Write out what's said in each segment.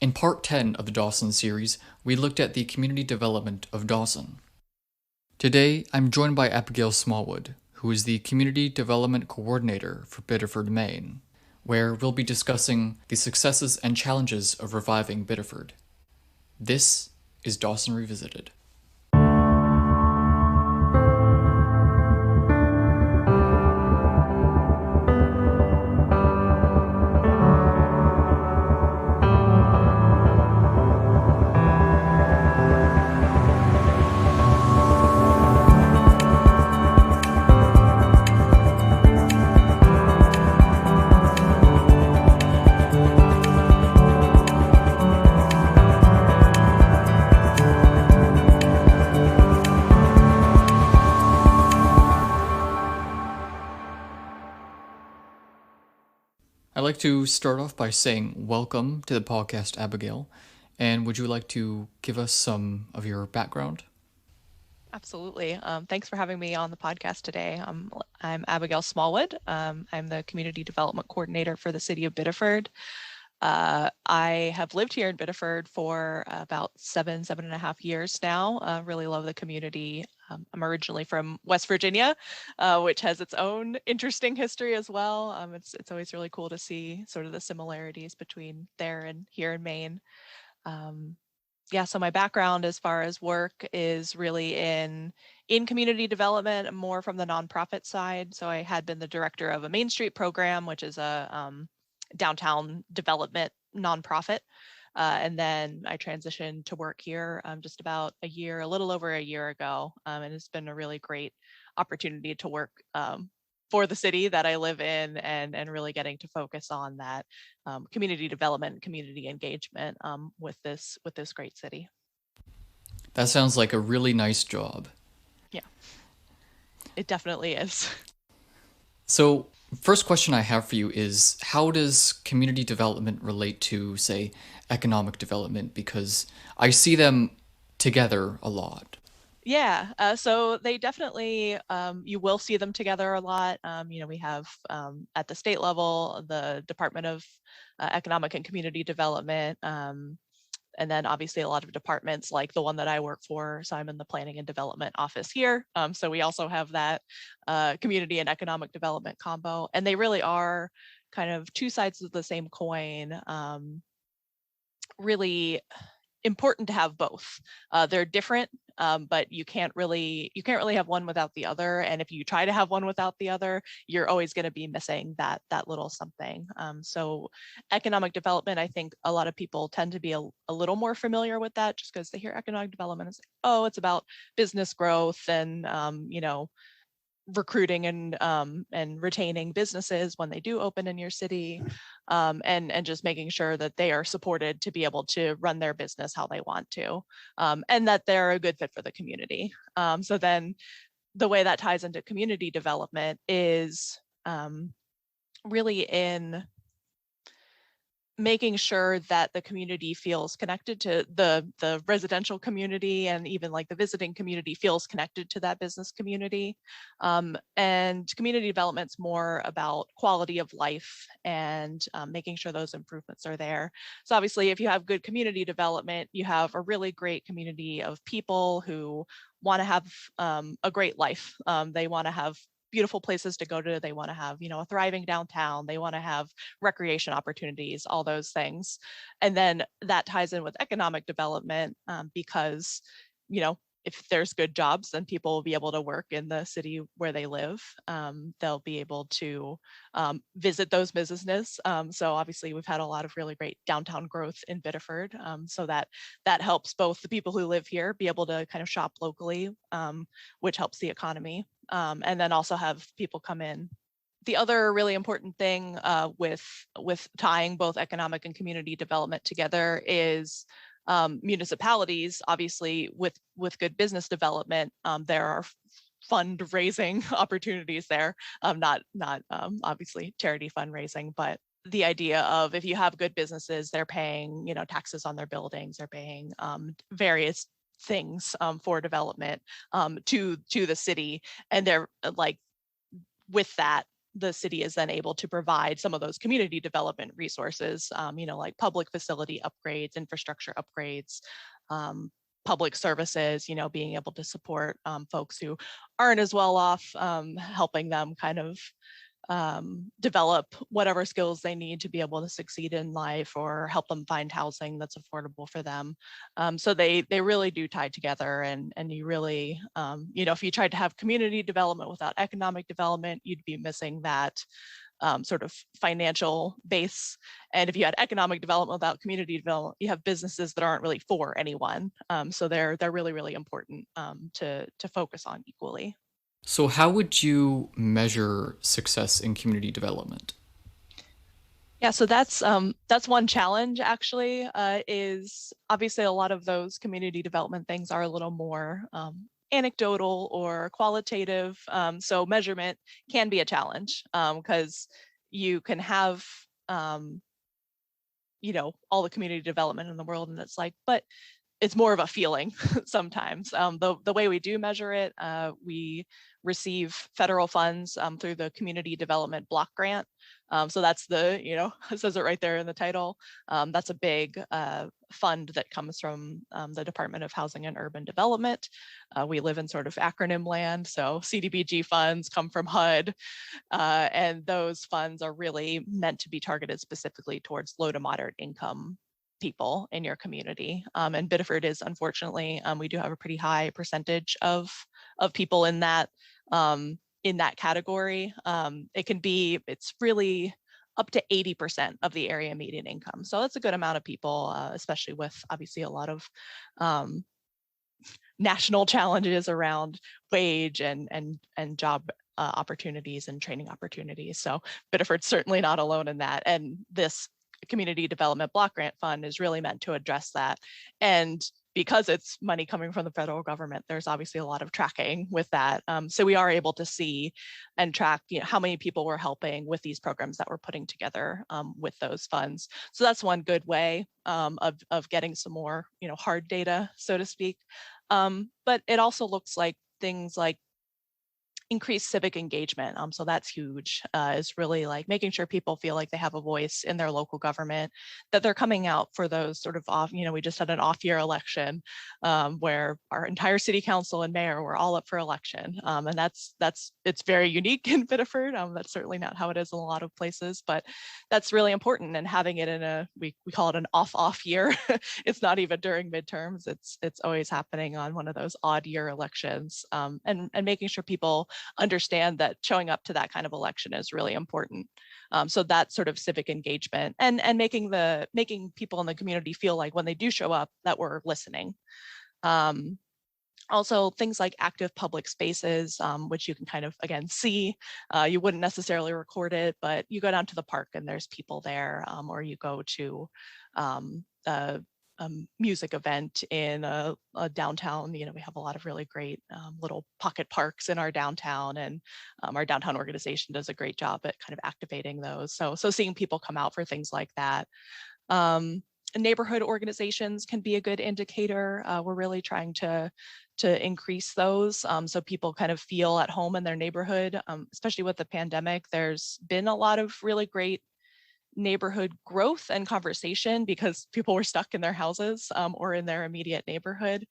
In part 10 of the Dawson series, we looked at the community development of Dawson. Today, I'm joined by Abigail Smallwood, who is the Community Development Coordinator for Biddeford, Maine, where we'll be discussing the successes and challenges of reviving Biddeford. This is Dawson Revisited. I'd like to start off by saying welcome to the podcast, Abigail. And would you like to give us some of your background? Absolutely. Thanks for having me on the podcast today. I'm Abigail Smallwood. I'm the Community Development Coordinator for the City of Biddeford. I have lived here in Biddeford for about 7.5 years now. Really love the community. I'm originally from West Virginia, which has its own interesting history as well. It's always really cool to see sort of the similarities between there and here in Maine. Um, yeah, so my background as far as work is really in community development, more from the nonprofit side. So I had been the director of a Main Street program, which is a downtown development nonprofit. And then I transitioned to work here just about a little over a year ago. And it's been a really great opportunity to work for the city that I live in, and really getting to focus on that community development, community engagement with this great city. That sounds like a really nice job. Yeah, it definitely is. So, first question I have for you is how does community development relate to, say, economic development? Because I see them together a lot. Yeah, so they definitely, you will see them together a lot. We have at the state level, the Department of Economic and Community Development, and then obviously a lot of departments like the one that I work for. So I'm in the Planning and Development office here. So we also have that community and economic development combo, and they really are kind of two sides of the same coin. Really important to have both. They're different, but you can't really have one without the other. And if you try to have one without the other, you're always going to be missing that little something. So economic development, I think a lot of people tend to be a little more familiar with that, just because they hear economic development and say, oh, it's about business growth and recruiting and retaining businesses when they do open in your city, and just making sure that they are supported to be able to run their business how they want to, and that they're a good fit for the community. So then the way that ties into community development is really in making sure that the community feels connected to the residential community, and even like the visiting community feels connected to that business community. And community development's more about quality of life and making sure those improvements are there. So obviously, if you have good community development, you have a really great community of people who want to have a great life. They want to have beautiful places to go to. They want to have, a thriving downtown. They want to have recreation opportunities, all those things. And then that ties in with economic development, because, if there's good jobs, then people will be able to work in the city where they live. They'll be able to visit those businesses. So obviously, we've had a lot of really great downtown growth in Biddeford. So that helps both the people who live here be able to kind of shop locally, which helps the economy, and then also have people come in. The other really important thing with tying both economic and community development together is municipalities. Obviously, with good business development, there are fundraising opportunities there. Not obviously charity fundraising, but the idea of, if you have good businesses, they're paying taxes on their buildings, they're paying various things for development to the city, and they're like, with that, the city is then able to provide some of those community development resources, like public facility upgrades, infrastructure upgrades, public services, being able to support folks who aren't as well off, helping them kind of develop whatever skills they need to be able to succeed in life, or help them find housing that's affordable for them. So they really do tie together, and you really, if you tried to have community development without economic development, you'd be missing that sort of financial base. And if you had economic development without community development, you have businesses that aren't really for anyone. So they're really, really important to focus on equally. So, how would you measure success in community development? Yeah, so that's one challenge actually, is obviously a lot of those community development things are a little more anecdotal or qualitative. So measurement can be a challenge, because you can have all the community development in the world, and it's like, but it's more of a feeling sometimes. The way we do measure it, we receive federal funds through the Community Development Block Grant. So that's it says it right there in the title. That's a big fund that comes from the Department of Housing and Urban Development. We live in sort of acronym land, so CDBG funds come from HUD, and those funds are really meant to be targeted specifically towards low to moderate income people in your community. And Biddeford is, unfortunately, we do have a pretty high percentage of people in that category. It's really up to 80% of the area median income. So that's a good amount of people, especially with obviously a lot of national challenges around wage and job opportunities and training opportunities. So Biddeford's certainly not alone in that. And this Community Development Block Grant Fund is really meant to address that. And because it's money coming from the federal government, there's obviously a lot of tracking with that. So we are able to see and track how many people we're helping with these programs that we're putting together with those funds. So that's one good way of getting some more hard data, so to speak. But it also looks like things like increased civic engagement. So that's huge, is really like making sure people feel like they have a voice in their local government, that they're coming out for those sort of off, we just had an off-year election where our entire city council and mayor were all up for election. And it's very unique in Biddeford. That's certainly not how it is in a lot of places, but that's really important. And having it in we call it an off year. It's not even during midterms. It's always happening on one of those odd year elections, and making sure people understand that showing up to that kind of election is really important. So that sort of civic engagement, and making people in the community feel like when they do show up that we're listening. Also, things like active public spaces, which you can kind of, again, see. You wouldn't necessarily record it, but you go down to the park and there's people there, or you go to a music event in a downtown. We have a lot of really great little pocket parks in our downtown, and our downtown organization does a great job at kind of activating those. So seeing people come out for things like that. Neighborhood organizations can be a good indicator. We're really trying to increase those, so people kind of feel at home in their neighborhood, especially with the pandemic. There's been a lot of really great neighborhood growth and conversation because people were stuck in their houses, or in their immediate neighborhood.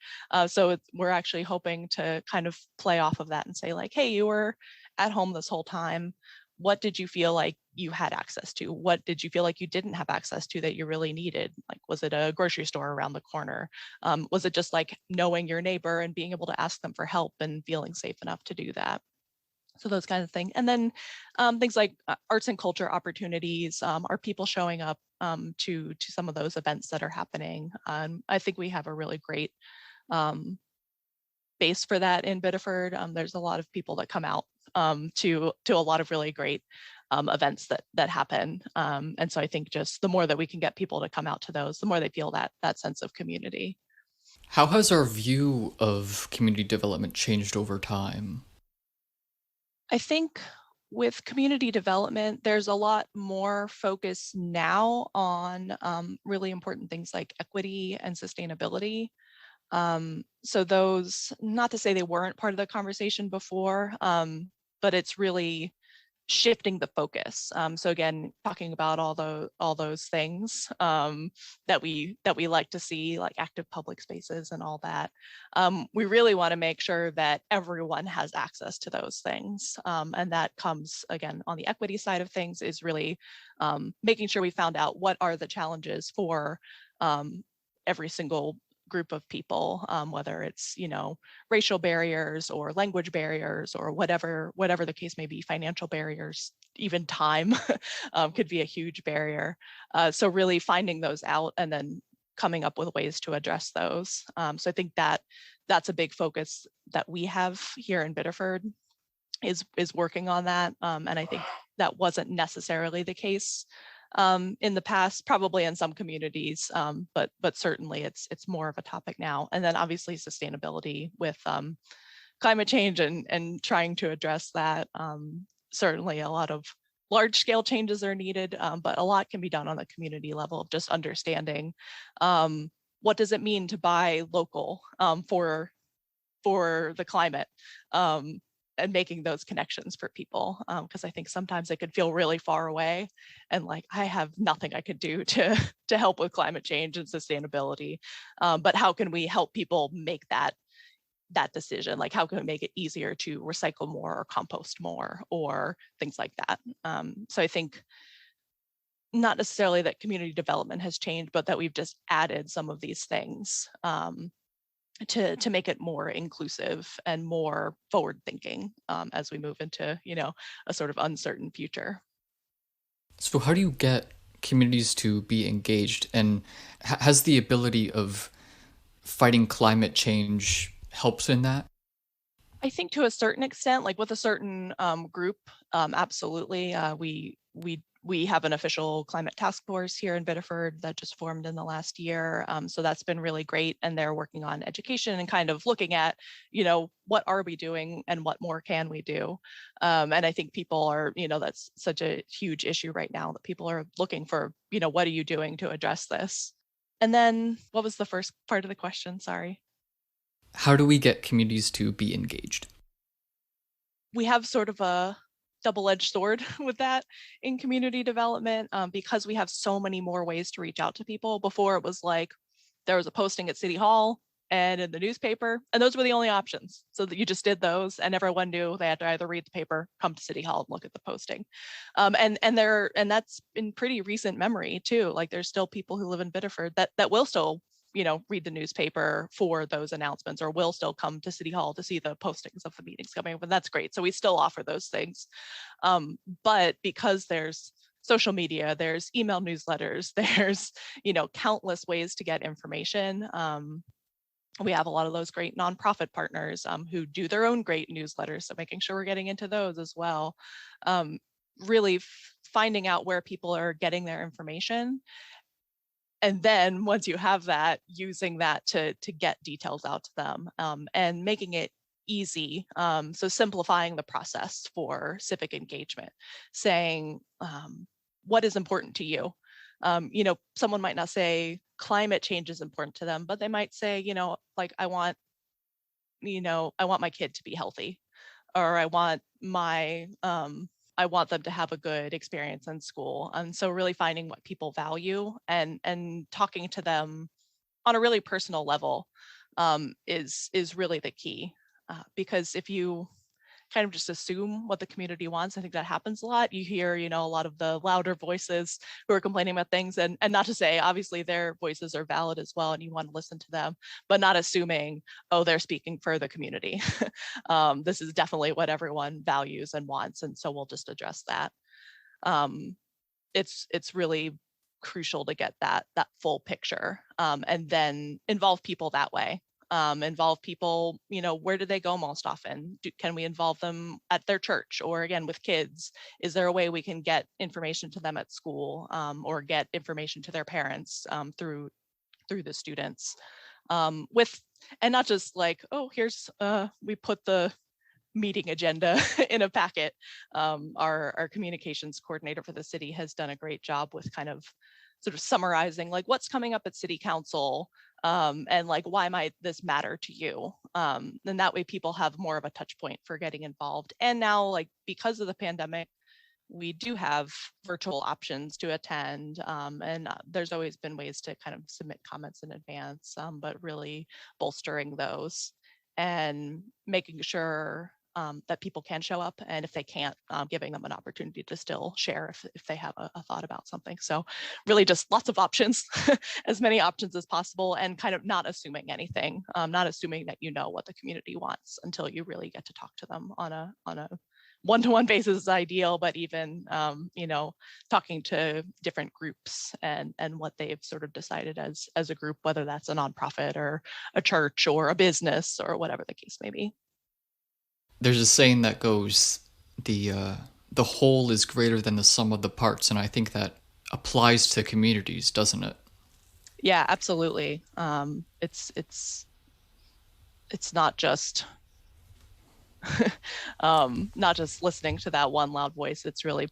So we're actually hoping to kind of play off of that and say like, hey, you were at home this whole time. What did you feel like you had access to? What did you feel like you didn't have access to that you really needed? Like, was it a grocery store around the corner? Was it just like knowing your neighbor and being able to ask them for help and feeling safe enough to do that? So those kinds of things. And then things like arts and culture opportunities. Are people showing up to some of those events that are happening? I think we have a really great base for that in Biddeford. There's a lot of people that come out to a lot of really great events that happen. And so I think just the more that we can get people to come out to those, the more they feel that sense of community. How has our view of community development changed over time? I think with community development, there's a lot more focus now on really important things like equity and sustainability. So those, not to say they weren't part of the conversation before, but it's really shifting the focus. So again, talking about all those things that we like to see, like active public spaces and all that. We really want to make sure that everyone has access to those things, and that comes again on the equity side of things, is really making sure we found out what are the challenges for every single group of people, whether it's, racial barriers or language barriers or whatever the case may be, financial barriers, even time could be a huge barrier. So really finding those out and then coming up with ways to address those. So I think that's a big focus that we have here in Biddeford, is working on that. And I think that wasn't necessarily the case in the past, probably in some communities, but certainly it's more of a topic now. And then obviously sustainability with climate change and trying to address that. Certainly a lot of large scale changes are needed, but a lot can be done on the community level of just understanding what does it mean to buy local for the climate. And making those connections for people, because I think sometimes it could feel really far away and like I have nothing I could do to help with climate change and sustainability. But how can we help people make that decision? Like how can we make it easier to recycle more or compost more or things like that? So I think not necessarily that community development has changed, but that we've just added some of these things to make it more inclusive and more forward thinking as we move into, a sort of uncertain future. So, how do you get communities to be engaged? And has the ability of fighting climate change helps in that? I think to a certain extent, like with a certain group, absolutely. We have an official climate task force here in Biddeford that just formed in the last year. So that's been really great. And they're working on education and kind of looking at, what are we doing and what more can we do? And I think people are, that's such a huge issue right now that people are looking for, what are you doing to address this? And then what was the first part of the question? Sorry. How do we get communities to be engaged? We have sort of a double-edged sword with that in community development, because we have so many more ways to reach out to people. Before it was like there was a posting at City Hall and in the newspaper, and those were the only options. So that you just did those, and everyone knew they had to either read the paper, come to City Hall, and look at the posting. And that's in pretty recent memory too. Like there's still people who live in Biddeford that will still read the newspaper for those announcements, or will still come to City Hall to see the postings of the meetings coming up, and that's great. So we still offer those things. But because there's social media, there's email newsletters, there's, countless ways to get information. We have a lot of those great nonprofit partners who do their own great newsletters. So making sure we're getting into those as well. Really finding out where people are getting their information. And then once you have that, using that to get details out to them, and making it easy. So simplifying the process for civic engagement, saying what is important to you. Someone might not say climate change is important to them, but they might say, like I want my kid to be healthy, or I want them to have a good experience in school. And so really finding what people value and talking to them on a really personal level is really the key. Because if you kind of just assume what the community wants, I think that happens a lot. You hear, a lot of the louder voices who are complaining about things, and not to say, obviously their voices are valid as well, and you want to listen to them, but not assuming, oh, they're speaking for the community. This is definitely what everyone values and wants, and so we'll just address that. It's really crucial to get that full picture, and then involve people that way. Involve people, where do they go most often? Can we involve them at their church, or again with kids? Is there a way we can get information to them at school, or get information to their parents through the students, and not just like, oh, here's we put the meeting agenda in a packet. Our communications coordinator for the city has done a great job with kind of sort of summarizing like what's coming up at city council, and like why might this matter to you, and that way people have more of a touch point for getting involved. And now, like because of the pandemic, we do have virtual options to attend, and there's always been ways to kind of submit comments in advance, but really bolstering those and making sure that people can show up, and if they can't, giving them an opportunity to still share if they have a thought about something. So really just lots of options, as many options as possible, and kind of not assuming anything, not assuming that you know what the community wants until you really get to talk to them on a one-to-one basis is ideal, but even talking to different groups and what they've sort of decided as a group, whether that's a nonprofit or a church or a business or whatever the case may be. There's a saying that goes, the whole is greater than the sum of the parts, and I think that applies to communities, doesn't it? Yeah, absolutely. It's not just not just listening to that one loud voice. It's really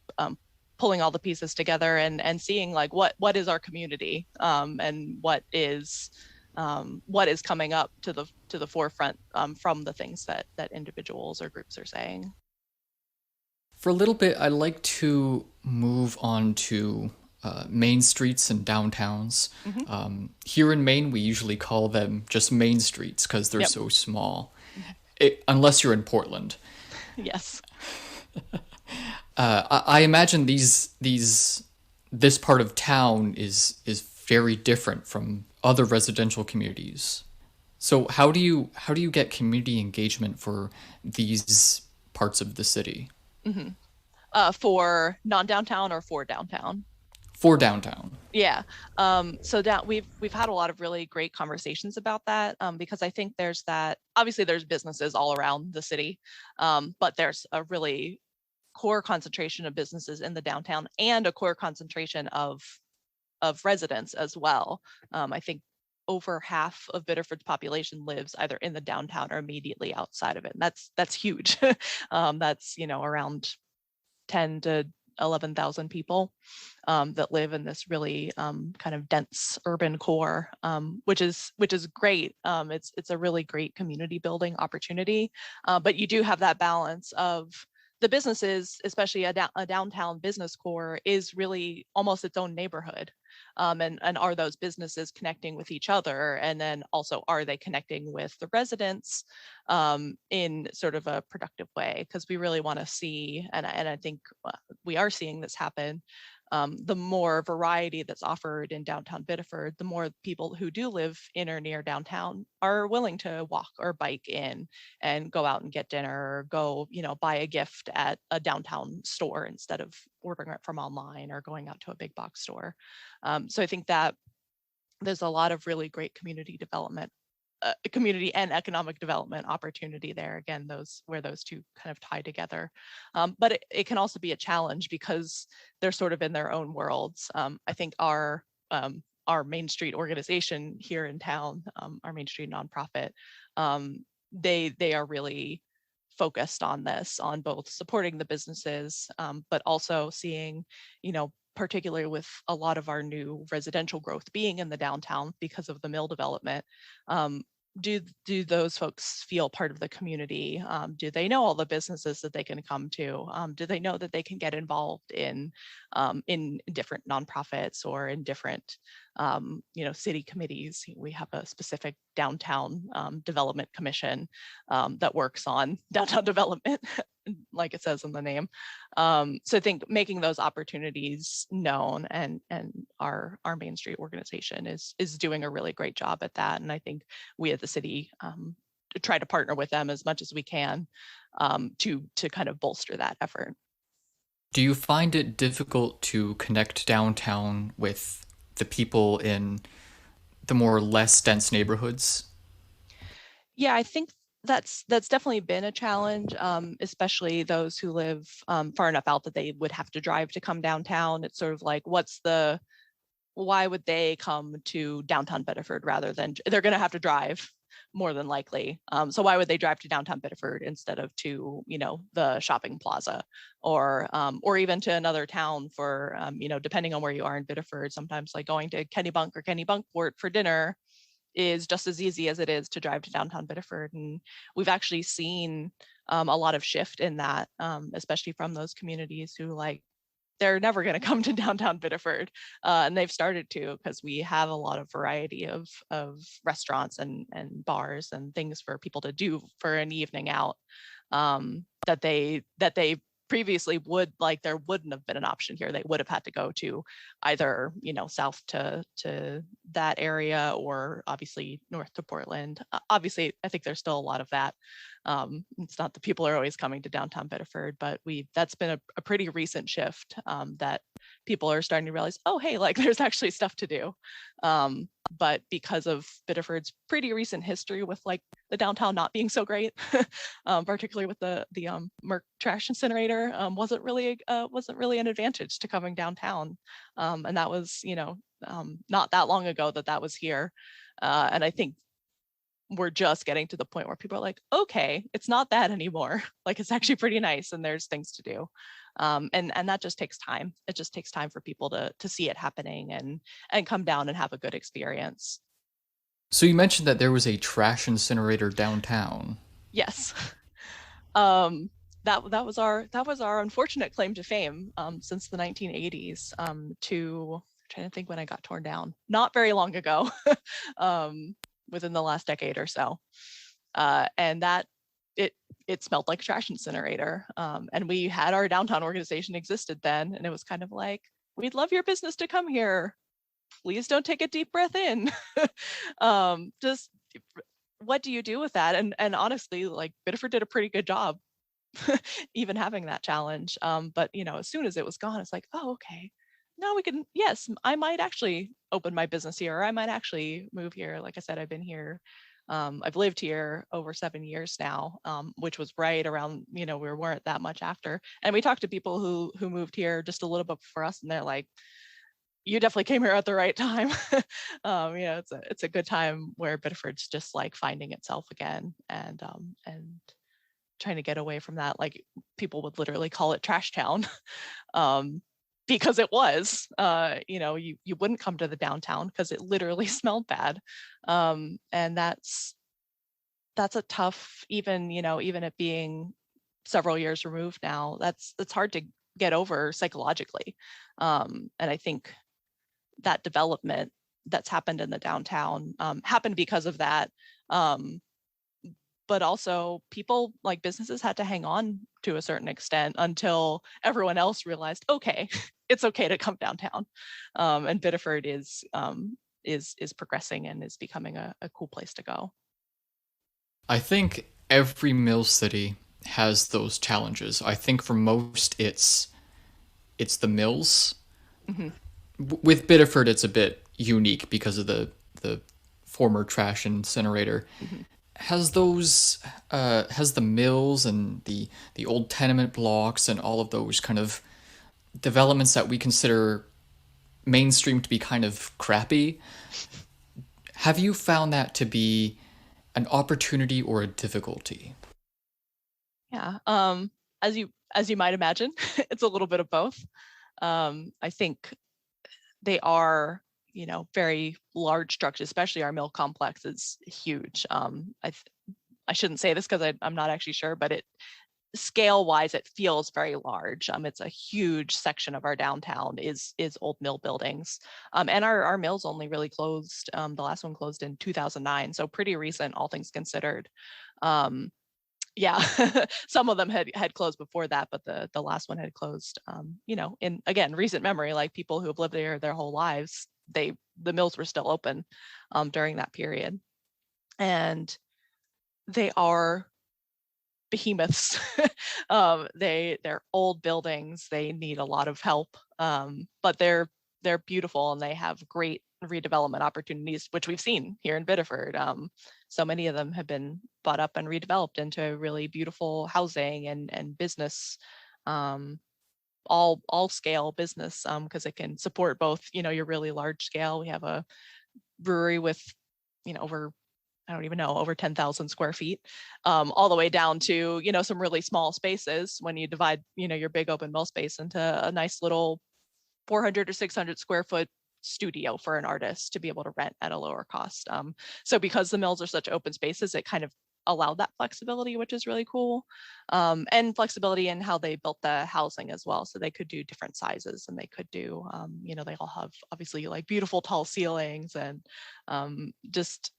pulling all the pieces together and seeing like what is our community, and what is coming up to the forefront, from the things that individuals or groups are saying. For a little bit, I'd like to move on to main streets and downtowns. Mm-hmm. Here in Maine, we usually call them just main streets because they're Yep. so small. Unless you're in Portland. Yes. I imagine this part of town is very different from other residential communities. So how do you get community engagement for these parts of the city? Mm-hmm. For non-downtown or for downtown? For downtown. Yeah. So we've had a lot of really great conversations about that, because I think there's that, obviously there's businesses all around the city, but there's a really core concentration of businesses in the downtown and a core concentration of residents as well. I think over half of Biddeford's population lives either in the downtown or immediately outside of it. And that's huge. That's around 10 to 11,000 people that live in this really kind of dense urban core, which is great. It's a really great community building opportunity, but you do have that balance of the businesses, especially a downtown business core, is really almost its own neighborhood. And are those businesses connecting with each other? And then also, are they connecting with the residents in sort of a productive way? Because we really want to see, and I think we are seeing this happen, the more variety that's offered in downtown Biddeford, the more people who do live in or near downtown are willing to walk or bike in and go out and get dinner, or go, buy a gift at a downtown store instead of ordering it from online or going out to a big box store. So I think that there's a lot of really great community development, community and economic development opportunity there. Again, those two kind of tie together. But it can also be a challenge because they're sort of in their own worlds. I think our Main Street organization here in town, our Main Street nonprofit, they are really focused on this, on both supporting the businesses, but also seeing, particularly with a lot of our new residential growth being in the downtown because of the mill development, do those folks feel part of the community? Do they know all the businesses that they can come to? Do they know that they can get involved in different nonprofits or in different city committees? We have a specific downtown development commission that works on downtown development, like it says in the name. So I think making those opportunities known, and our Main Street organization is doing a really great job at that. And I think we at the city try to partner with them as much as we can to kind of bolster that effort. Do you find it difficult to connect downtown with the people in the more less dense neighborhoods? Yeah, I think that's definitely been a challenge, especially those who live far enough out that they would have to drive to come downtown. It's sort of like, why would they come to downtown Biddeford rather than, they're going to have to drive more than likely. So why would they drive to downtown Biddeford instead of to, the shopping plaza, or even to another town for, depending on where you are in Biddeford, sometimes like going to Kennybunk or Kennebunkport for dinner is just as easy as it is to drive to downtown Biddeford. And we've actually seen a lot of shift in that, especially from those communities who like they're never going to come to downtown Biddeford, and they've started to, because we have a lot of variety of restaurants and bars and things for people to do for an evening out, that they previously would, like, there wouldn't have been an option here. They would have had to go to either, south to that area, or obviously north to Portland. Obviously, I think there's still a lot of that. It's not that people are always coming to downtown Biddeford, but that's been a pretty recent shift, that people are starting to realize, oh, hey, like, there's actually stuff to do. But because of Biddeford's pretty recent history with, like, the downtown not being so great, particularly with the Merck trash incinerator, wasn't really an advantage to coming downtown. And that was, not that long ago that was here. And I think we're just getting to the point where people are like, okay, it's not that anymore. Like, it's actually pretty nice, and there's things to do. And that just takes time. It just takes time for people to see it happening and come down and have a good experience. So you mentioned that there was a trash incinerator downtown. Yes. That was our unfortunate claim to fame, since the 1980s, to, trying to think when I got torn down, not very long ago, within the last decade or so. And that it smelled like a trash incinerator. And we had, our downtown organization existed then, and it was kind of like, we'd love your business to come here. Please don't take a deep breath in. Just, what do you do with that? And honestly, like, Biddeford did a pretty good job even having that challenge. But as soon as it was gone, it's like, oh, okay, now we can, yes, I might actually open my business here, or I might actually move here. Like I said, I've been here, I've lived here over 7 years now, which was right around, we weren't that much after. And we talked to people who moved here just a little bit before us, and they're like, you definitely came here at the right time. It's a good time where Biddeford's just, like, finding itself again, and trying to get away from that. Like, people would literally call it Trash Town, because it was. You wouldn't come to the downtown because it literally smelled bad, and that's a tough, even it being several years removed now. That's hard to get over psychologically, and I think that development that's happened in the downtown happened because of that. But also, people, like, businesses had to hang on to a certain extent until everyone else realized, okay, it's okay to come downtown. And Biddeford is progressing and is becoming a cool place to go. I think every mill city has those challenges. I think for most it's the mills. Mm-hmm. With Biddeford, it's a bit unique because of the former trash incinerator. Mm-hmm. Has the mills and the old tenement blocks and all of those kind of developments that we consider mainstream to be kind of crappy, have you found that to be an opportunity or a difficulty? Yeah. As you might imagine, it's a little bit of both. I think they are, very large structures, especially our mill complex is huge. I shouldn't say this because I'm not actually sure, but scale wise, it feels very large. It's a huge section of our downtown is old mill buildings. And our mills only really closed, the last one closed in 2009. So pretty recent, all things considered. Yeah, some of them had closed before that, but the last one had closed, in, again, recent memory, like people who have lived there their whole lives, the mills were still open during that period. And they are behemoths. They're old buildings. They need a lot of help, but they're beautiful, and they have great redevelopment opportunities, which we've seen here in Biddeford. So many of them have been bought up and redeveloped into really beautiful housing and business, all scale business, because it can support both, your really large scale. We have a brewery with, over, I don't even know, over 10,000 square feet, all the way down to, some really small spaces when you divide, your big open mill space into a nice little 400 or 600 square foot studio for an artist to be able to rent at a lower cost. So because the mills are such open spaces, it kind of allowed that flexibility, which is really cool. And flexibility in how they built the housing as well. So they could do different sizes, and they could do, they all have obviously like beautiful tall ceilings, and just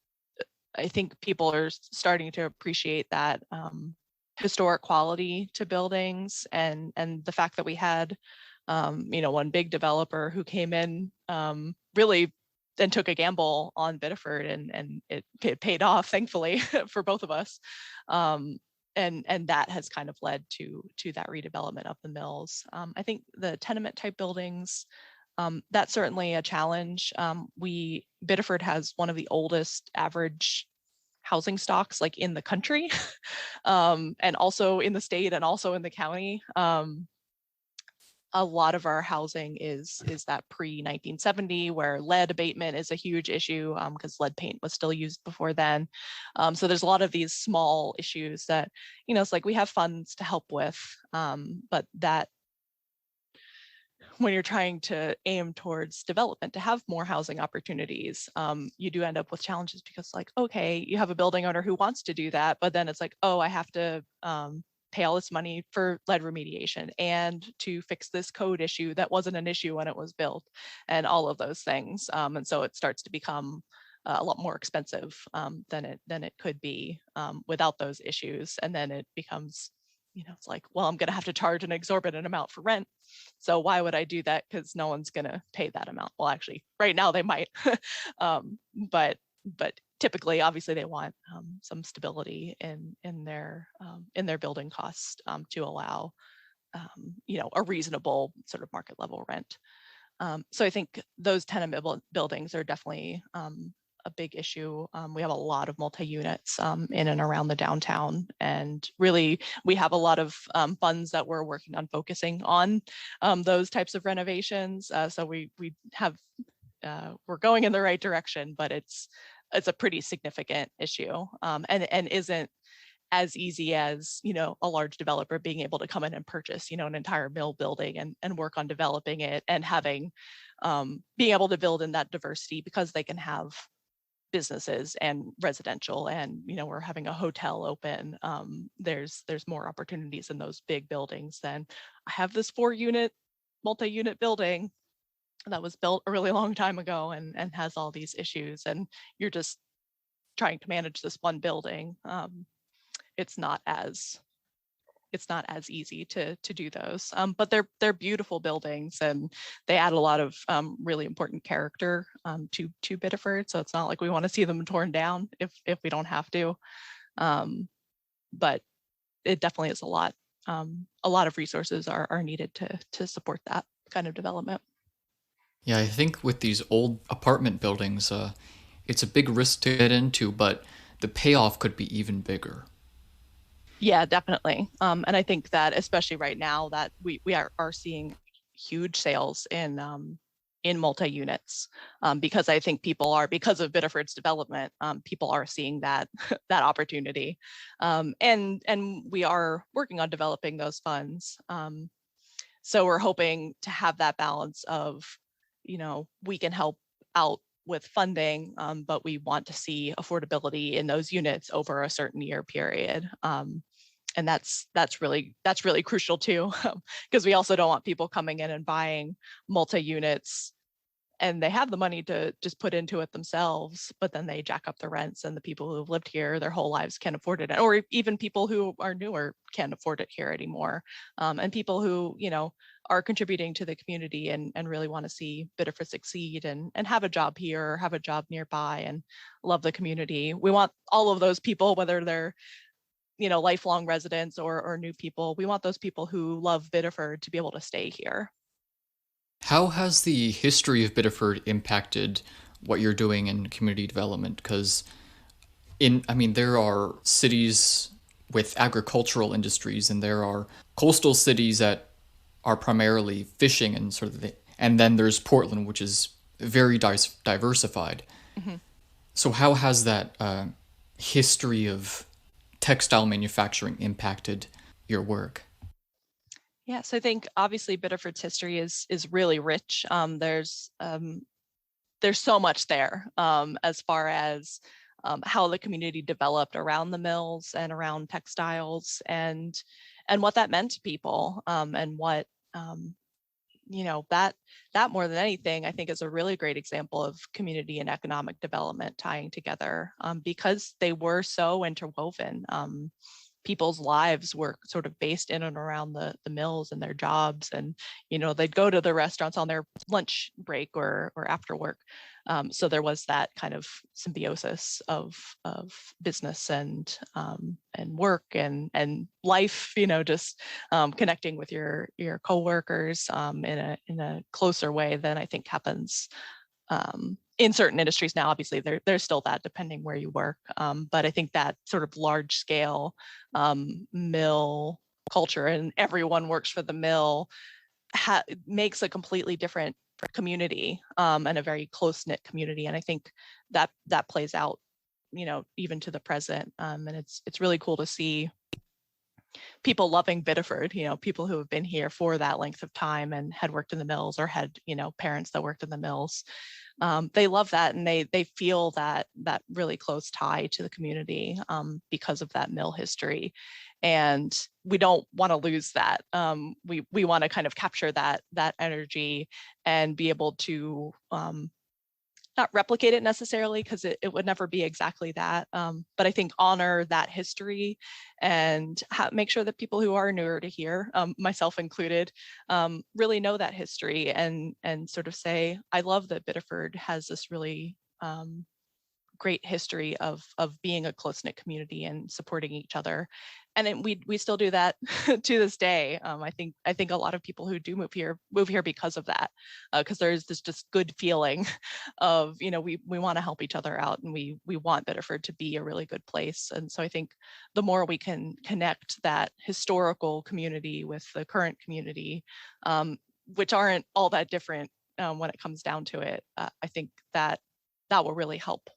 I think people are starting to appreciate that historic quality to buildings, and the fact that we had one big developer who came in really and took a gamble on Biddeford, and it paid off, thankfully, for both of us. And that has kind of led to that redevelopment of the mills. I think the tenement type buildings, that's certainly a challenge. Biddeford has one of the oldest average housing stocks like in the country, and also in the state and also in the county. A lot of our housing is that pre-1970, where lead abatement is a huge issue, because lead paint was still used before then. So there's a lot of these small issues that, it's like we have funds to help with, but that when you're trying to aim towards development to have more housing opportunities, you do end up with challenges, because like, okay, you have a building owner who wants to do that, but then it's like, oh, I have to pay all this money for lead remediation and to fix this code issue that wasn't an issue when it was built, and all of those things. And so it starts to become a lot more expensive than it could be without those issues. And then it becomes, it's like, well, I'm going to have to charge an exorbitant amount for rent. So why would I do that? Because no one's going to pay that amount. Well, actually, right now they might, but typically, obviously, they want some stability in their building costs to allow a reasonable sort of market level rent. So I think those tenement buildings are definitely a big issue. We have a lot of multi-units in and around the downtown, and really we have a lot of funds that we're working on focusing on those types of renovations. So we have we're going in the right direction, but it's a pretty significant issue, and isn't as easy as a large developer being able to come in and purchase an entire mill building and work on developing it, and having being able to build in that diversity, because they can have businesses and residential, and we're having a hotel open. There's more opportunities in those big buildings than I have this 4-unit multi-unit building that was built a really long time ago and has all these issues, and you're just trying to manage this one building. It's not as easy to do those, but they're beautiful buildings, and they add a lot of really important character to Biddeford. So it's not like we want to see them torn down if we don't have to, but it definitely is a lot. A lot of resources are needed to support that kind of development. Yeah, I think with these old apartment buildings, it's a big risk to get into, but the payoff could be even bigger. Yeah, definitely. And I think that especially right now that we are seeing huge sales in multi-units, because I think because of Biddeford's development, people are seeing that that opportunity. And we are working on developing those funds. So we're hoping to have that balance of, we can help out with funding, but we want to see affordability in those units over a certain year period. And that's really crucial too, because we also don't want people coming in and buying multi-units and they have the money to just put into it themselves, but then they jack up the rents, and the people who have lived here their whole lives can't afford it, or even people who are newer can't afford it here anymore. And people who, are contributing to the community and really want to see Biddeford succeed and have a job here, or have a job nearby, and love the community. We want all of those people, whether they're lifelong residents or new people. We want those people who love Biddeford to be able to stay here. How has the history of Biddeford impacted what you're doing in community development? Because there are cities with agricultural industries, and there are coastal cities that are primarily fishing and and then there's Portland, which is very diversified. Mm-hmm. So how has that history of textile manufacturing impacted your work? Yes, I think obviously Biddeford's history is really rich. There's so much there, as far as how the community developed around the mills and around textiles, and what that meant to people, and what that more than anything, I think, is a really great example of community and economic development tying together, because they were so interwoven. People's lives were sort of based in and around the mills and their jobs, and they'd go to the restaurants on their lunch break or after work. So there was that kind of symbiosis of business and work and life, just connecting with your coworkers in a closer way than I think happens in certain industries now. Obviously, there's still that depending where you work, but I think that sort of large scale mill culture, and everyone works for the mill, makes a completely different community, and a very close knit community. And I think that plays out, even to the present. And it's really cool to see people loving Biddeford, people who have been here for that length of time and had worked in the mills or had, parents that worked in the mills. They love that, and they feel that really close tie to the community, because of that mill history. And we don't want to lose that. We want to kind of capture that energy and be able to not replicate it necessarily, because it would never be exactly that. But I think honor that history and make sure that people who are newer to here, myself included, really know that history, and sort of say, I love that Biddeford has this really great history of being a close-knit community and supporting each other. And we still do that to this day. I think a lot of people who do move here because of that, because there's this just good feeling of, we want to help each other out, and we want Biddeford to be a really good place. And so I think the more we can connect that historical community with the current community, which aren't all that different when it comes down to it, I think that will really help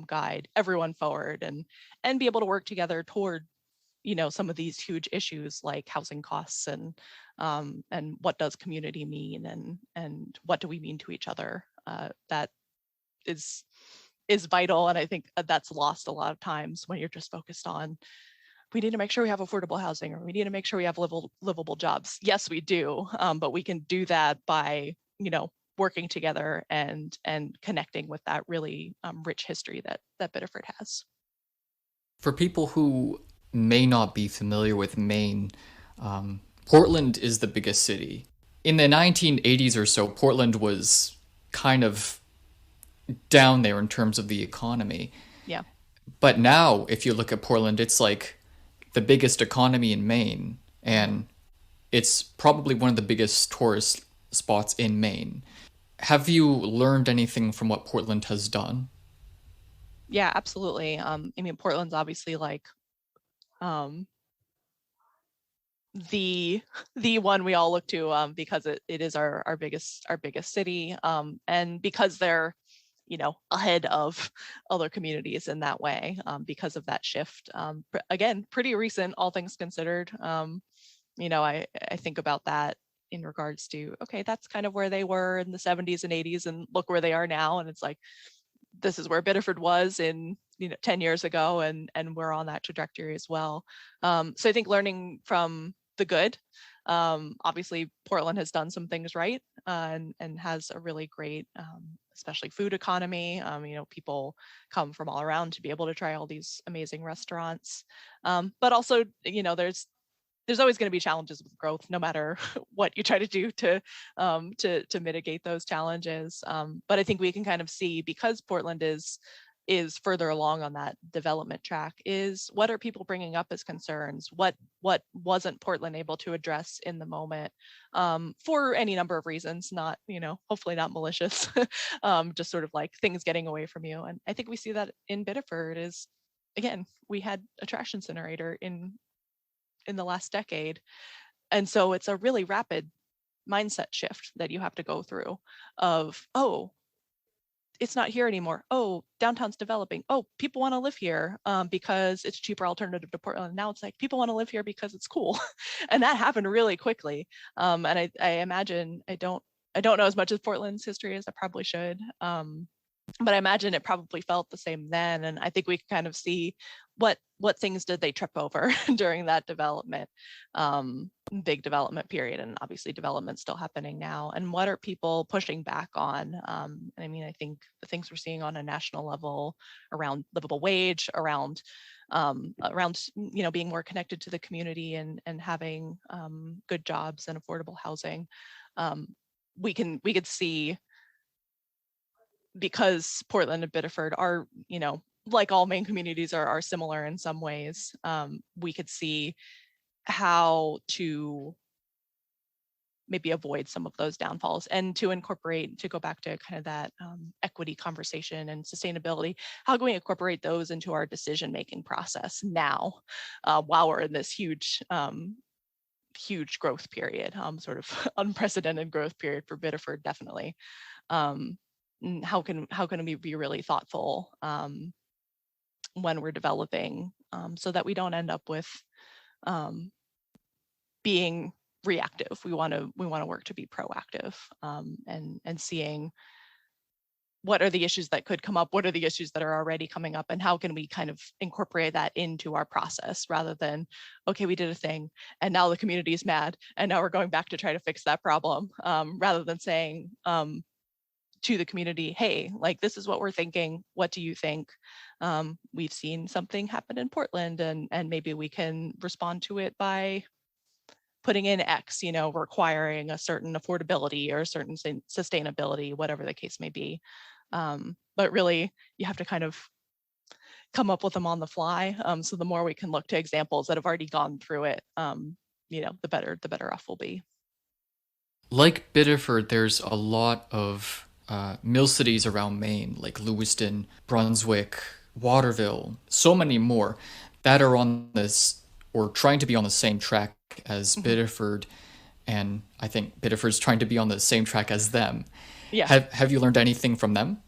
guide everyone forward, and be able to work together toward some of these huge issues like housing costs, and what does community mean, and what do we mean to each other. That is vital, and I think that's lost a lot of times when you're just focused on, we need to make sure we have affordable housing, or we need to make sure we have livable jobs. Yes, we do, but we can do that by working together and connecting with that really rich history that Biddeford has. For people who may not be familiar with Maine, Portland is the biggest city. In the 1980s or so, Portland was kind of down there in terms of the economy. Yeah. But now, if you look at Portland, it's like the biggest economy in Maine, and it's probably one of the biggest tourist spots in Maine. Have you learned anything from what Portland has done? Yeah, absolutely. I mean, Portland's obviously like the one we all look to, because it is our biggest city, and because they're ahead of other communities in that way, because of that shift. Again, pretty recent, all things considered. I think about that in regards to, okay, that's kind of where they were in the 70s and 80s, and look where they are now. And it's like, this is where Biddeford was in 10 years ago, and we're on that trajectory as well. So I think learning from the good, obviously Portland has done some things right, and has a really great, especially food economy. People come from all around to be able to try all these amazing restaurants, but also there's always going to be challenges with growth, no matter what you try to do to mitigate those challenges. But I think we can kind of see, because Portland is further along on that development track, is what are people bringing up as concerns? What wasn't Portland able to address in the moment, for any number of reasons, not, hopefully not malicious, just sort of like things getting away from you. And I think we see that in Biddeford is, again, we had a trash incinerator in the last decade. And so it's a really rapid mindset shift that you have to go through of, oh, it's not here anymore. Oh, downtown's developing. Oh, people want to live here because it's a cheaper alternative to Portland. Now it's like, people want to live here because it's cool. And that happened really quickly. And I imagine, I don't know as much as Portland's history as I probably should. but I imagine it probably felt the same then. And I think we can kind of see what things did they trip over during that development, big development period, and obviously development still happening now. And what are people pushing back on? I mean, I think the things we're seeing on a national level around livable wage, around being more connected to the community and having good jobs and affordable housing. We could see, because Portland and Biddeford are, like all Maine communities are similar in some ways, we could see how to maybe avoid some of those downfalls and to go back to kind of that equity conversation and sustainability. How can we incorporate those into our decision-making process now, while we're in this huge growth period, sort of unprecedented growth period for Biddeford, definitely. How can we be really thoughtful when we're developing, so that we don't end up with being reactive. We want to work to be proactive, and seeing what are the issues that could come up, what are the issues that are already coming up, and how can we kind of incorporate that into our process, rather than, okay, we did a thing and now the community is mad and now we're going back to try to fix that problem, rather than saying to the community, hey, like, this is what we're thinking, what do you think? We've seen something happen in Portland, and maybe we can respond to it by putting in X, requiring a certain affordability or a certain sustainability, whatever the case may be. But really, you have to kind of come up with them on the fly. So the more we can look to examples that have already gone through it, the better off we'll be. Like Biddeford, there's a lot of mill cities around Maine, like Lewiston, Brunswick, Waterville, so many more that are on this or trying to be on the same track as Biddeford, and I think Biddeford's trying to be on the same track as them. Yeah. Have you learned anything from them?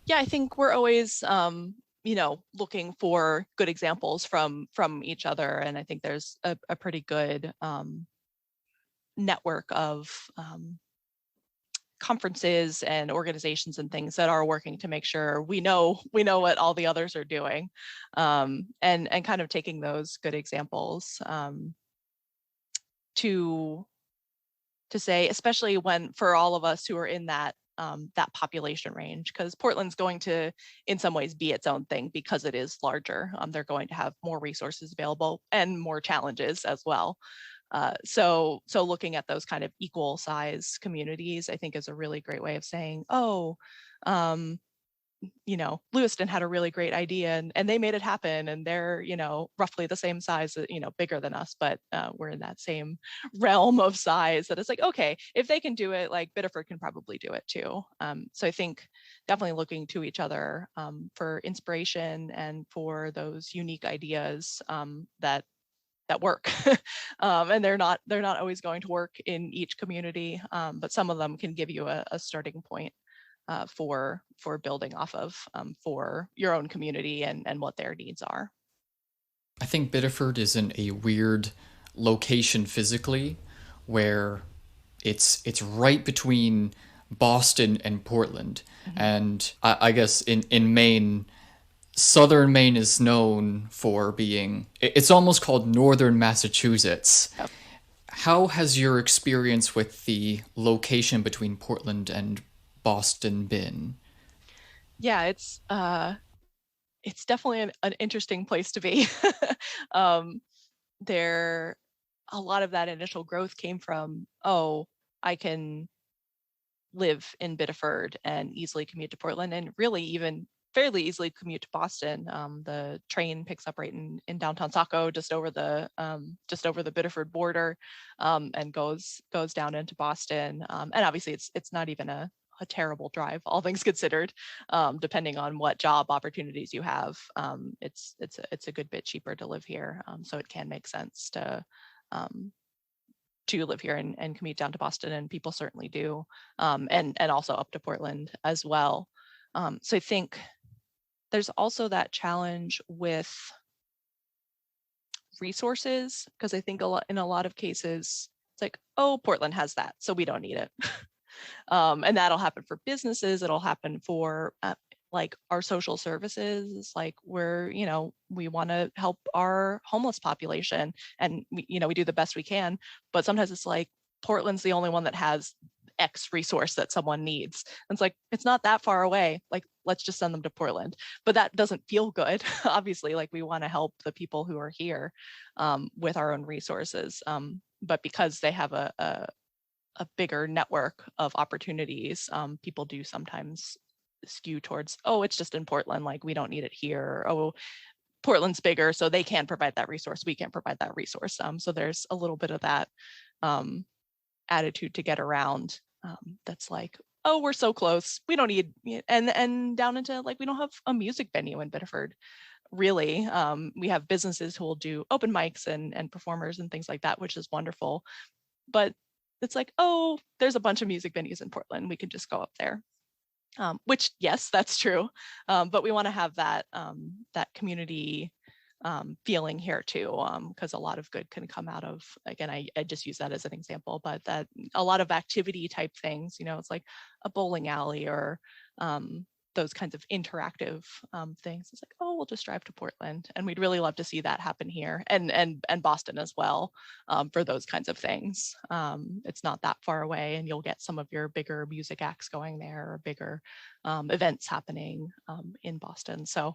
Yeah, I think we're always looking for good examples from each other, and I think there's a pretty good network of conferences and organizations and things that are working to make sure we know what all the others are doing, and kind of taking those good examples to say, especially when, for all of us who are in that population range, because Portland's going to, in some ways, be its own thing because it is larger. They're going to have more resources available and more challenges as well. So looking at those kind of equal size communities, I think, is a really great way of saying, oh, Lewiston had a really great idea and they made it happen, and they're, roughly the same size, bigger than us, but we're in that same realm of size that it's like, okay, if they can do it, like, Biddeford can probably do it too. So I think definitely looking to each other for inspiration and for those unique ideas that work. And they're not always going to work in each community, but some of them can give you a starting point for building off of, for your own community and what their needs are. I think Biddeford is in a weird location physically, where it's right between Boston and Portland. And I guess in Maine, southern Maine is known for being, it's almost called northern Massachusetts. Yep. How has your experience with the location between Portland and Boston been? Yeah, it's definitely an interesting place to be. There, a lot of that initial growth came from, oh, I can live in Biddeford and easily commute to Portland, and really even fairly easily commute to Boston. The train picks up right in downtown Saco, just over the Biddeford border, and goes down into Boston. And obviously, it's not even a terrible drive, all things considered, depending on what job opportunities you have. It's a good bit cheaper to live here, so it can make sense to live here and commute down to Boston, and people certainly do, and also up to Portland as well. So I think there's also that challenge with resources, because I think in a lot of cases, it's like, oh, Portland has that, so we don't need it. And that'll happen for businesses. It'll happen for like our social services, like we want to help our homeless population, and we do the best we can, but sometimes it's like Portland's the only one that has X resource that someone needs. And it's like, it's not that far away. Like, let's just send them to Portland. But that doesn't feel good. Obviously, like we want to help the people who are here with our own resources. But because they have a bigger network of opportunities, people do sometimes skew towards, oh, it's just in Portland, like we don't need it here. Oh, Portland's bigger, so they can provide that resource. We can't provide that resource. So there's a little bit of that attitude to get around. That's like, oh, we're so close. We don't need, and down into like, we don't have a music venue in Biddeford. Really, we have businesses who will do open mics and performers and things like that, which is wonderful. But it's like, oh, there's a bunch of music venues in Portland. We can just go up there. Which, yes, that's true. But we want to have that community feeling here too, because a lot of good can come out of, again, I just use that as an example, but that a lot of activity type things, it's like a bowling alley or those kinds of interactive things. It's like, oh, we'll just drive to Portland, and we'd really love to see that happen here, and Boston as well, for those kinds of things. It's not that far away, and you'll get some of your bigger music acts going there, or bigger events happening in Boston. So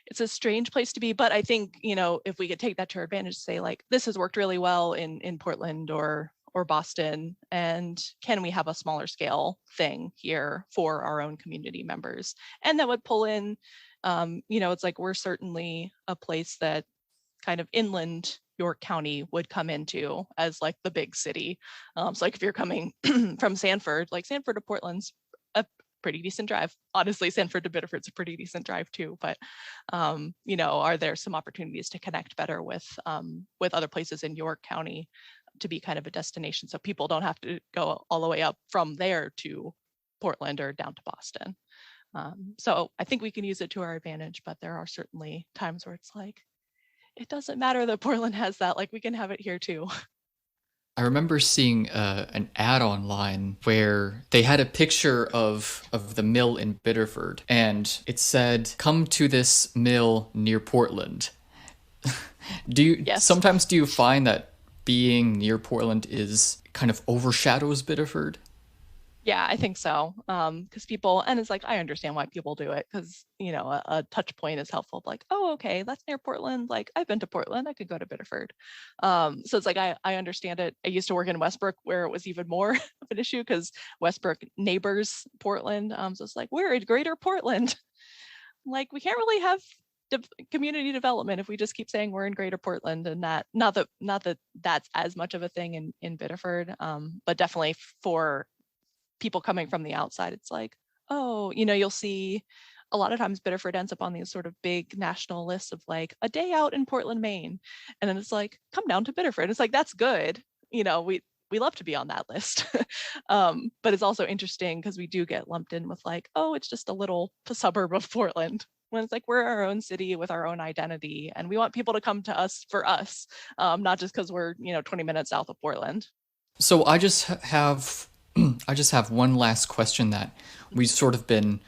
it's a strange place to be, but I think, if we could take that to our advantage, say like, this has worked really well in Portland or Boston, and can we have a smaller scale thing here for our own community members? And that would pull in, it's like, we're certainly a place that kind of inland York County would come into as like the big city. So like if you're coming from Sanford, like Sanford to Portland's a pretty decent drive. Honestly, Sanford to Biddeford's a pretty decent drive too, but are there some opportunities to connect better with other places in York County to be kind of a destination, so people don't have to go all the way up from there to Portland or down to Boston. So I think we can use it to our advantage, but there are certainly times where it's like, it doesn't matter that Portland has that, like we can have it here too. I remember seeing an ad online where they had a picture of the mill in Biddeford, and it said, "Come to this mill near Portland." Yes. Sometimes do you find that being near Portland is kind of overshadows Biddeford? Yeah, I think so. Because people, and it's like, I understand why people do it, because, a touch point is helpful. Like, oh, okay, that's near Portland. Like, I've been to Portland, I could go to Biddeford. So it's like, I understand it. I used to work in Westbrook, where it was even more of an issue, because Westbrook neighbors Portland. So it's like, we're in Greater Portland. Like, we can't really have community development if we just keep saying we're in Greater Portland, and that not that that's as much of a thing in Biddeford, but definitely for people coming from the outside, it's like, oh, you'll see a lot of times Biddeford ends up on these sort of big national lists of like a day out in Portland, Maine. And then it's like, come down to Biddeford. It's like, that's good. We love to be on that list. But it's also interesting because we do get lumped in with like, oh, it's just a little suburb of Portland. When it's like, we're our own city with our own identity, and we want people to come to us for us, not just because we're 20 minutes south of Portland. So I just have I just have one last question that we've sort of been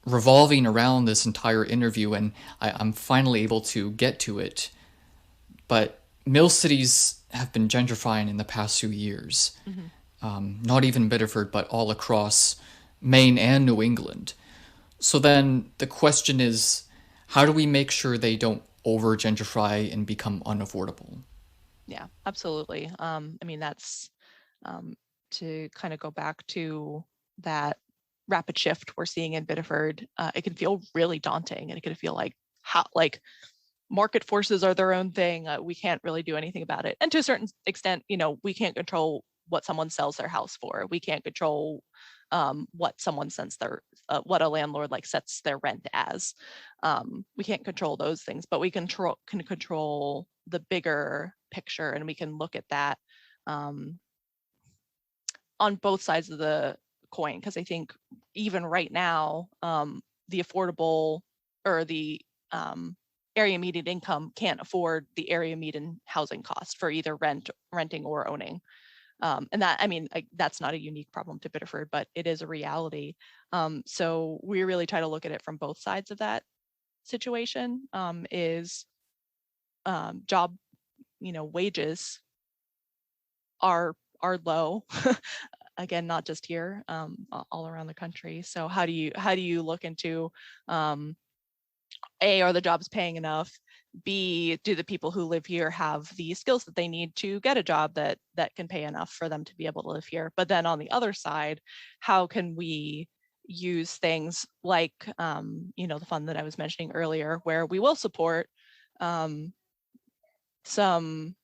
revolving around this entire interview, and I'm finally able to get to it. But mill cities have been gentrifying in the past few years. Not even Biddeford, but all across Maine and New England. So then the question is, how do we make sure they don't over gentrify and become unaffordable? Yeah, absolutely. I mean, that's to kind of go back to that rapid shift we're seeing in Biddeford. It can feel really daunting, and it can feel like how market forces are their own thing. We can't really do anything about it. And to a certain extent, we can't control what someone sells their house for. We can't control what someone sends what a landlord sets their rent as. We can't control those things, but we can control the bigger picture, and we can look at that on both sides of the coin. Because I think even right now, the affordable or the area median income can't afford the area median housing cost for either renting or owning. And that, I mean, that's not a unique problem to Biddeford, but it is a reality. So we really try to look at it from both sides of that situation. Is job, wages are low. Again, not just here, all around the country. So how do you look into, A, are the jobs paying enough? B, do the people who live here have the skills that they need to get a job that can pay enough for them to be able to live here? But then on the other side, how can we use things like, the fund that I was mentioning earlier, where we will support some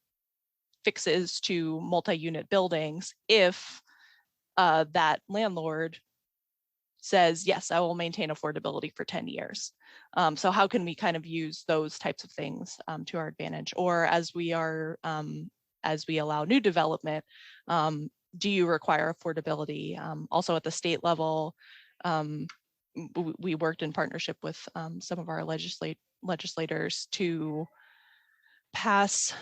fixes to multi-unit buildings if that landlord says, yes, I will maintain affordability for 10 years. So how can we kind of use those types of things to our advantage? Or as we allow new development, do you require affordability? Also at the state level, we worked in partnership with some of our legislators to pass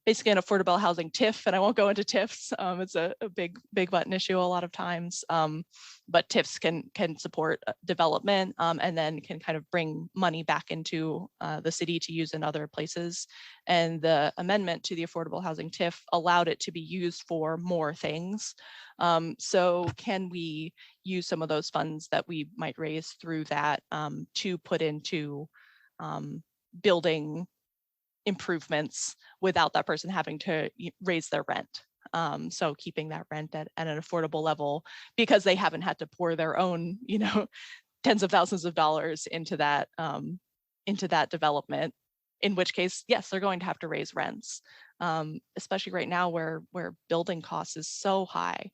basically an affordable housing TIF, and I won't go into TIFs. It's a big button issue a lot of times, but TIFs can support development, and then can kind of bring money back into the city to use in other places. And the amendment to the affordable housing TIF allowed it to be used for more things. So can we use some of those funds that we might raise through that to put into building improvements without that person having to raise their rent? So keeping that rent at an affordable level, because they haven't had to pour their own, tens of thousands of dollars into that development. In which case, yes, they're going to have to raise rents, especially right now where building costs is so high.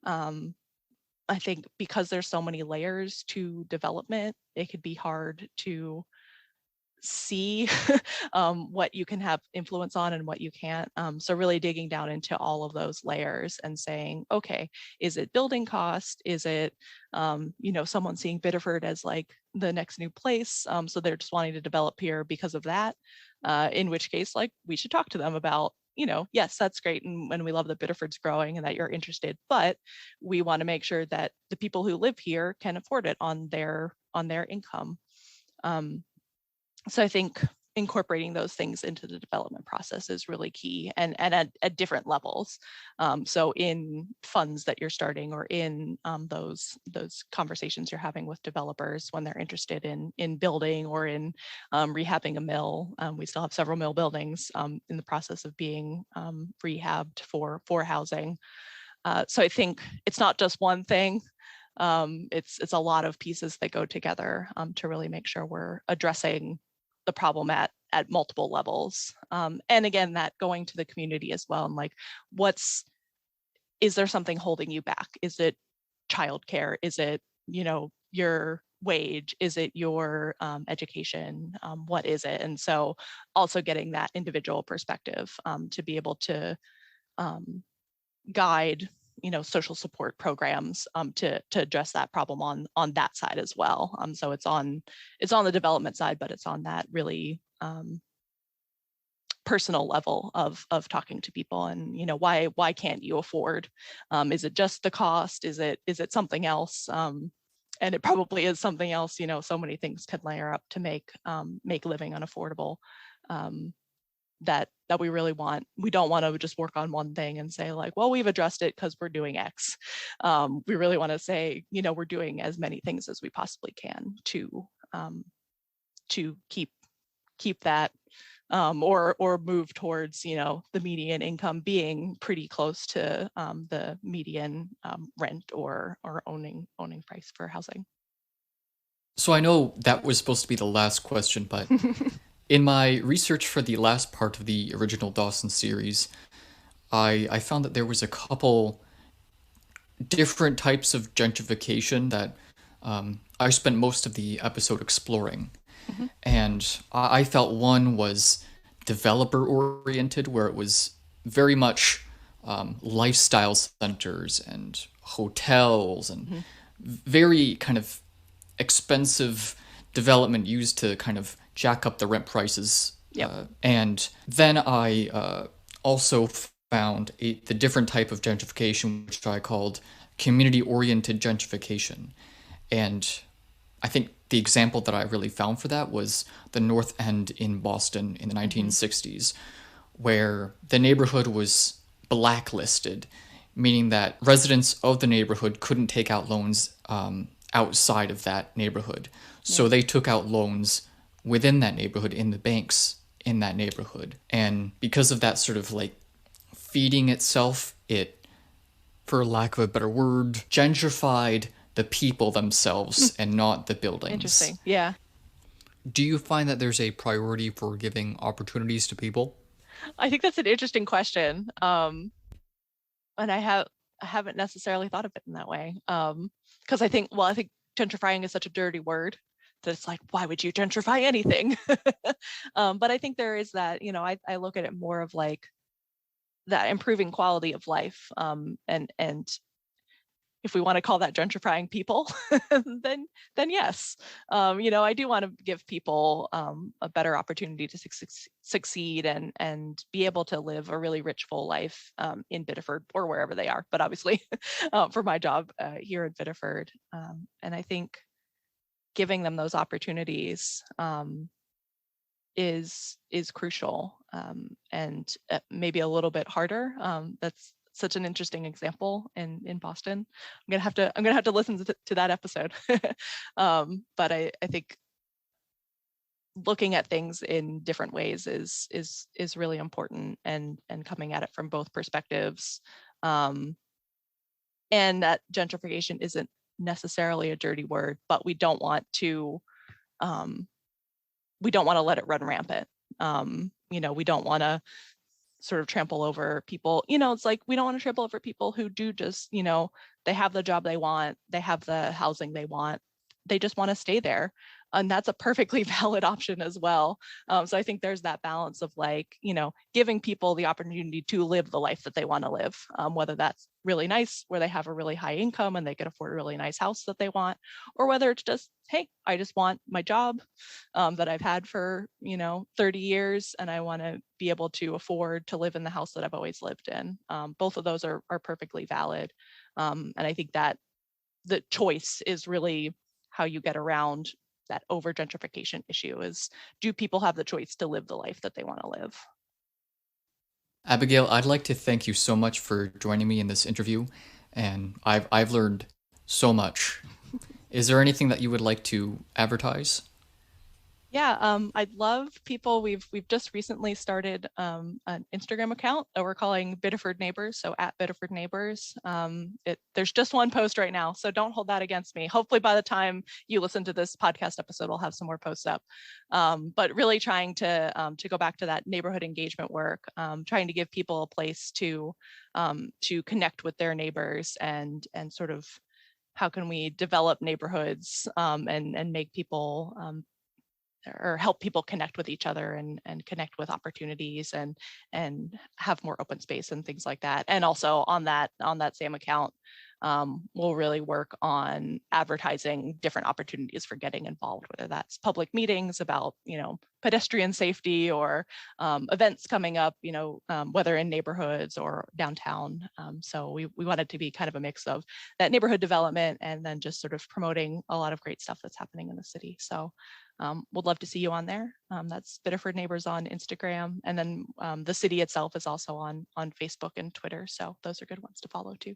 I think because there's so many layers to development, it could be hard to see what you can have influence on and what you can't. So really digging down into all of those layers and saying, okay, is it building cost? Is it, someone seeing Biddeford as like the next new place? So they're just wanting to develop here because of that. In which case, like, we should talk to them about, yes, that's great. And we love that Biddeford's growing and that you're interested, but we want to make sure that the people who live here can afford it on their income. So I think incorporating those things into the development process is really key, and at different levels. So in funds that you're starting, or in those conversations you're having with developers when they're interested in building or in rehabbing a mill. We still have several mill buildings in the process of being rehabbed for housing. So I think it's not just one thing. It's a lot of pieces that go together to really make sure we're addressing the problem at multiple levels. And again, that going to the community as well, and like, is there something holding you back? Is it childcare? Is it, your wage? Is it your education? What is it? And so also getting that individual perspective to be able to guide social support programs to address that problem on that side as well. So it's on the development side, but it's on that really personal level of talking to people, and why can't you afford? Is it just the cost? Is it something else? And it probably is something else. So many things can layer up to make living unaffordable. That we really want. We don't want to just work on one thing and say like, well, we've addressed it because we're doing X. We really want to say, we're doing as many things as we possibly can to keep that or move towards, the median income being pretty close to the median rent or owning price for housing. So I know that was supposed to be the last question, but in my research for the last part of the original Dawson series, I found that there was a couple different types of gentrification that I spent most of the episode exploring. Mm-hmm. And I felt one was developer oriented, where it was very much lifestyle centers and hotels and Mm-hmm. very kind of expensive development used to kind of jack up the rent prices. Yep. And then I also found the different type of gentrification, which I called community-oriented gentrification. And I think the example that I really found for that was the North End in Boston in the 1960s, where the neighborhood was blacklisted, meaning that residents of the neighborhood couldn't take out loans outside of that neighborhood. So Yeah. they took out loans within that neighborhood in the banks in that neighborhood. And because of that sort of like feeding itself, it, for lack of a better word, gentrified the people themselves and not the buildings. Interesting. Yeah. Do you find that there's a priority for giving opportunities to people? I think that's an interesting question. And I haven't necessarily thought of it in that way. Because I think gentrifying is such a dirty word that it's like, why would you gentrify anything? But I think there is that, I look at it more of like that improving quality of life. And if we want to call that gentrifying people, then yes. I do want to give people a better opportunity to succeed and be able to live a really rich, full life in Biddeford or wherever they are. But obviously, for my job here in Biddeford, and I think giving them those opportunities is crucial, and maybe a little bit harder. That's such an interesting example in Boston. I'm gonna have to listen to that episode. But I think looking at things in different ways is really important, and coming at it from both perspectives. And that gentrification isn't necessarily a dirty word, but um, we don't want to let it run rampant. We don't want to sort of trample over people. It's like we don't want to trample over people who do just, they have the job they want, they have the housing they want, they just want to stay there. And that's a perfectly valid option as well. So I think there's that balance of like, giving people the opportunity to live the life that they want to live, whether that's really nice, where they have a really high income and they can afford a really nice house that they want, or whether it's just, hey, I just want my job that I've had for 30 years, and I want to be able to afford to live in the house that I've always lived in. Both of those are perfectly valid, and I think that the choice is really how you get around that over gentrification issue. Is, do people have the choice to live the life that they want to live? Abigail, I'd like to thank you so much for joining me in this interview, and I've learned so much. Is there anything that you would like to advertise? Yeah, I'd love people. We've just recently started an Instagram account that we're calling Biddeford Neighbors, so at Biddeford Neighbors. There's just one post right now, so don't hold that against me. Hopefully, by the time you listen to this podcast episode, we'll have some more posts up. But really trying to go back to that neighborhood engagement work, trying to give people a place to connect with their neighbors, and sort of how can we develop neighborhoods, and make people or help people connect with each other, and connect with opportunities, and have more open space and things like that. And also on that same account, we'll really work on advertising different opportunities for getting involved, whether that's public meetings about pedestrian safety, or events coming up, whether in neighborhoods or downtown. So we want it to be kind of a mix of that neighborhood development, and then just sort of promoting a lot of great stuff that's happening in the city. So would love to see you on there. That's Biddeford Neighbors on Instagram. And then the city itself is also on Facebook and Twitter. So those are good ones to follow too.